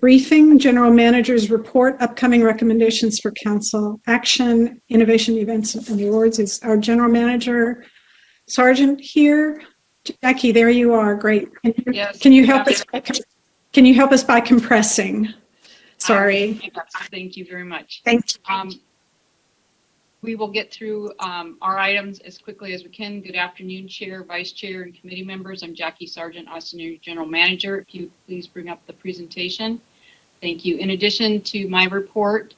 briefing, general manager's report, upcoming recommendations for council action, innovation events and awards. Is our general manager Sargent here? Jackie, there you are. Great. Yes. Can you help us? Can you help us by compressing? Sorry. Thank you very much. Thank you. We will get through our items as quickly as we can. Good afternoon, Chair, Vice Chair, and committee members. I'm Jackie Sargent, Austin Energy General Manager. If you please bring up the presentation. Thank you. In addition to my report,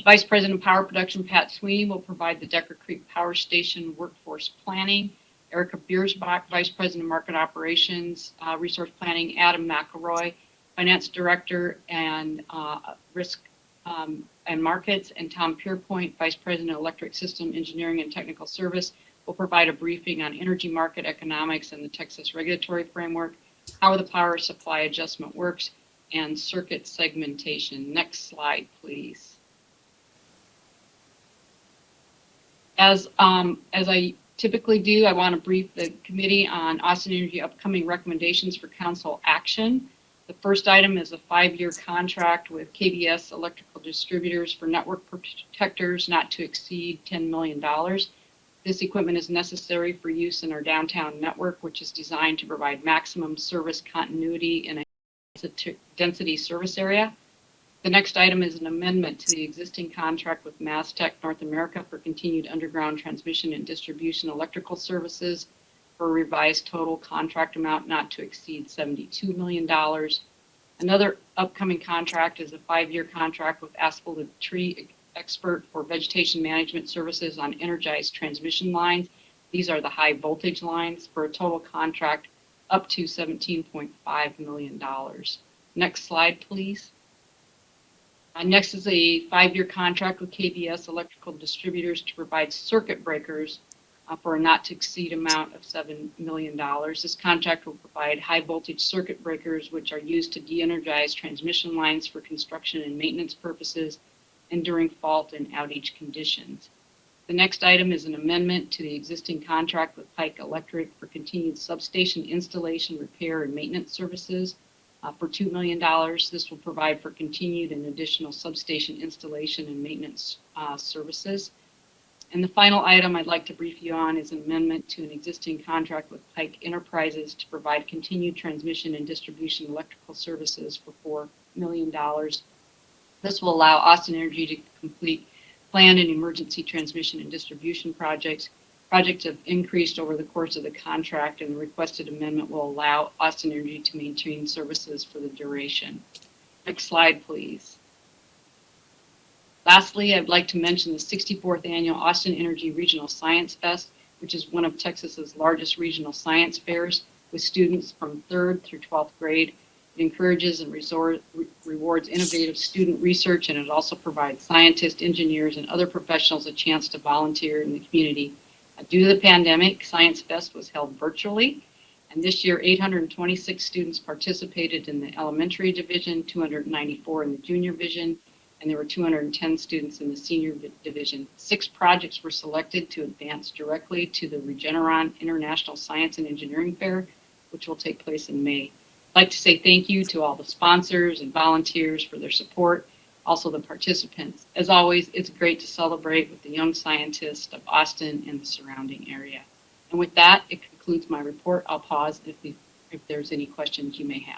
Vice President of Power Production Pat Sweeney will provide the Decker Creek Power Station workforce planning. Erica Biersbach, Vice President of Market Operations, Resource Planning, Adam McElroy, Finance Director and Risk and Markets, and Tom Pierpoint, Vice President of Electric System Engineering and Technical Service, will provide a briefing on energy market economics and the Texas regulatory framework, how the power supply adjustment works, and circuit segmentation. Next slide, please. As I typically do, I want to brief the committee on Austin Energy upcoming recommendations for council action. The first item is a 5-year contract with KBS Electrical Distributors for network protectors not to exceed $10 million. This equipment is necessary for use in our downtown network, which is designed to provide maximum service continuity in a density service area. The next item is an amendment to the existing contract with MasTec North America for continued underground transmission and distribution electrical services for a revised total contract amount not to exceed $72 million. Another upcoming contract is a 5-year contract with Asphalted Tree Expert for vegetation management services on energized transmission lines. These are the high voltage lines for a total contract up to $17.5 million. Next slide, please. Next is a 5-year contract with KBS Electrical Distributors to provide circuit breakers for a not to exceed amount of $7 million. This contract will provide high voltage circuit breakers, which are used to de-energize transmission lines for construction and maintenance purposes and during fault and outage conditions. The next item is an amendment to the existing contract with Pike Electric for continued substation installation, repair, and maintenance services for $2 million. This will provide for continued and additional substation installation and maintenance services. And the final item I'd like to brief you on is an amendment to an existing contract with Pike Enterprises to provide continued transmission and distribution electrical services for $4 million. This will allow Austin Energy to complete planned and emergency transmission and distribution projects. Projects have increased over the course of the contract, and the requested amendment will allow Austin Energy to maintain services for the duration. Next slide, please. Lastly, I'd like to mention the 64th Annual Austin Energy Regional Science Fest, which is one of Texas's largest regional science fairs with students from 3rd through 12th grade. It encourages and rewards innovative student research, and it also provides scientists, engineers, and other professionals a chance to volunteer in the community. Due to the pandemic, Science Fest was held virtually, and this year 826 students participated in the elementary division, 294 in the junior division, and there were 210 students in the senior division. 6 projects were selected to advance directly to the Regeneron International Science and Engineering Fair, which will take place in May. I'd like to say thank you to all the sponsors and volunteers for their support, also the participants. As always, it's great to celebrate with the young scientists of Austin and the surrounding area. And with that, it concludes my report. I'll pause if there's any questions you may have.